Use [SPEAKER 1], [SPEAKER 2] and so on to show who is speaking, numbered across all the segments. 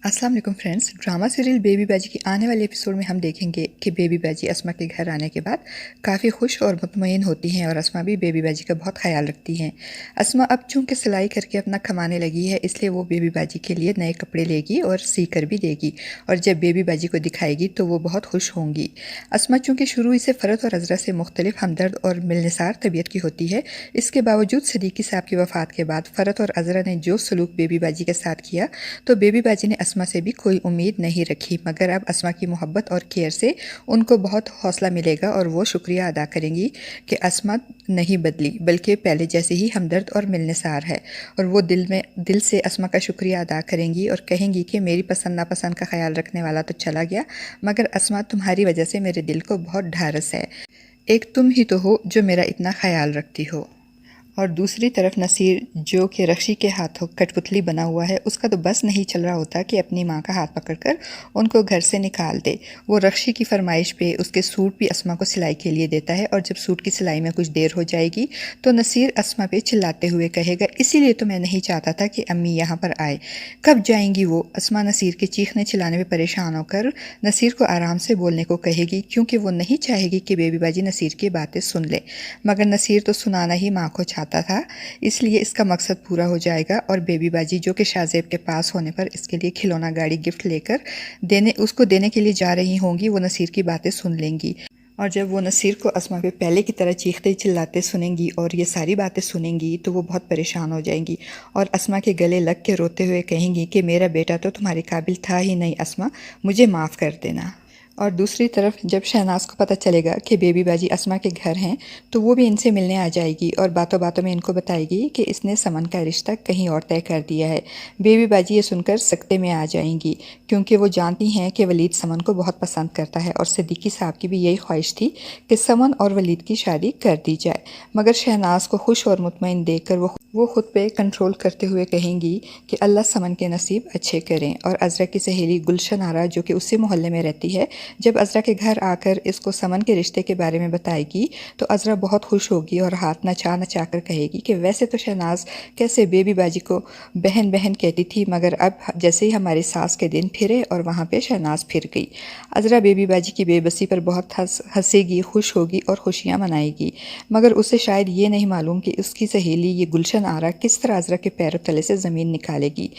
[SPEAKER 1] अस्सलाम वालेकुम friends. Drama serial baby बाजी की आने वाले एपिसोड में हम देखेंगे कि बेबी बाजी अस्मा के घर आने के बाद काफ़ी खुश और मुतमईन होती हैं और अस्मा भी बेबी बाजी का बहुत ख्याल रखती हैं। अस्मा अब चूँकि सिलाई करके अपना कमाने लगी है, इसलिए वो बेबी बाजी के लिए नए कपड़े लेगी और सी कर भी देगी, और जब बेबी बाजी को दिखाएगी तो वो बहुत खुश होंगी। अस्मा चूँकि शुरू से फ़रत और अज़रा से मुख्तलिफ हमदर्द और मिलनसार तबीयत की होती है, इसके बावजूद सदीकी साहब की वफ़ात के बाद फ़रत और अज़रा ने जो सलूक बेबी बाजी के साथ किया, तो बेबी बाजी ने अस्मा से भी कोई उम्मीद नहीं रखी, मगर अब अस्मा की मोहब्बत और केयर से उनको बहुत हौसला मिलेगा और वो शुक्रिया अदा करेंगी कि अस्मा नहीं बदली, बल्कि पहले जैसे ही हमदर्द और मिलनसार है। और वो दिल से अस्मा का शुक्रिया अदा करेंगी और कहेंगी कि मेरी पसंद नापसंद का ख्याल रखने वाला तो चला गया, मगर अस्मा तुम्हारी वजह से मेरे दिल को बहुत ढारस है। एक तुम ही तो हो जो मेरा इतना ख्याल रखती हो। और दूसरी तरफ नसीर, जो कि रक्षी के हाथों कठपुतली बना हुआ है, उसका तो बस नहीं चल रहा होता कि अपनी माँ का हाथ पकड़कर उनको घर से निकाल दे। वो रक्षी की फरमाइश पे उसके सूट भी अस्मा को सिलाई के लिए देता है, और जब सूट की सिलाई में कुछ देर हो जाएगी तो नसीर अस्मा पे चिल्लाते हुए कहेगा, इसीलिए तो मैं नहीं चाहता था कि अम्मी यहाँ पर आए। कब जाएंगी वो? अस्मा नसीर के चीखने चिल्लाने पर परेशान होकर नसीर को आराम से बोलने को कहेगी, क्योंकि वो नहीं चाहेगी कि बेबी बाजी नसीर की बातें सुन ले। मगर नसीर तो सुनाना ही माँ को चाहता था, इसलिए इसका मकसद पूरा हो जाएगा और बेबी बाजी, जो कि शाहजेब के पास होने पर इसके लिए खिलौना गाड़ी गिफ्ट लेकर उसको देने के लिए जा रही होंगी, वो नसीर की बातें सुन लेंगी। और जब वो नसीर को अस्मा पे पहले की तरह चीखते चिल्लाते सुनेंगी और ये सारी बातें सुनेंगी, तो वो बहुत परेशान हो जाएंगी और अस्मा के गले लग के रोते हुए कहेंगी कि मेरा बेटा तो तुम्हारे काबिल था ही नहीं अस्मा, मुझे माफ़ कर देना। और दूसरी तरफ जब शहनाज को पता चलेगा कि बेबी बाजी अस्मा के घर हैं, तो वो भी इनसे मिलने आ जाएगी और बातों बातों में इनको बताएगी कि इसने समन का रिश्ता कहीं और तय कर दिया है। बेबी बाजी ये सुनकर सकते में आ जाएंगी, क्योंकि वो जानती हैं कि वलीद समन को बहुत पसंद करता है और सिद्दीकी साहब की भी यही ख्वाहिश थी कि समन और वलीद की शादी कर दी जाए। मगर शहनाज को खुश और मुतमईन देखकर वो खुद पे कंट्रोल करते हुए कहेंगी कि अल्लाह समन के नसीब अच्छे करें। और अज़रा की सहेली गुलशन आरा, जो कि उसी मोहल्ले में रहती है, जब अज़रा के घर आकर इसको समन के रिश्ते के बारे में बताएगी, तो अज़रा बहुत खुश होगी और हाथ नचा कर कहेगी कि वैसे तो शहनाज कैसे बेबी बाजी को बहन बहन कहती थी, मगर अब जैसे ही हमारी सास के दिन फिरे और वहाँ पे शहनाज फिर गई। अज़रा बेबी बाजी की बेबसी पर बहुत हंसेगी, खुश होगी और खुशियाँ मनाएगी, मगर उसे शायद ये नहीं मालूम कि उसकी सहेली ये गुलशन आरा किस तरह अज़रा के पैरों तले से ज़मीन निकालेगी।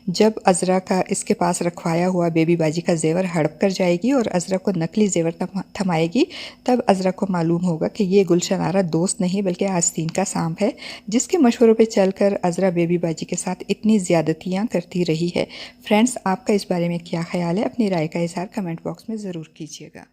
[SPEAKER 1] जब अज़रा का इसके पास रखवाया हुआ बेबी बाजी का जेवर हड़प कर जाएगी और अज़रा को नकली जेवर थमाएगी, तब अज़रा को मालूम होगा कि ये गुलशन आरा दोस्त नहीं बल्कि आस्तीन का सांप है, जिसके मशवरों पे चलकर अज़रा बेबी बाजी के साथ इतनी ज़्यादतियाँ करती रही है। फ्रेंड्स, आपका इस बारे में क्या ख्याल है? अपनी राय का इज़हार कमेंट बॉक्स में ज़रूर कीजिएगा।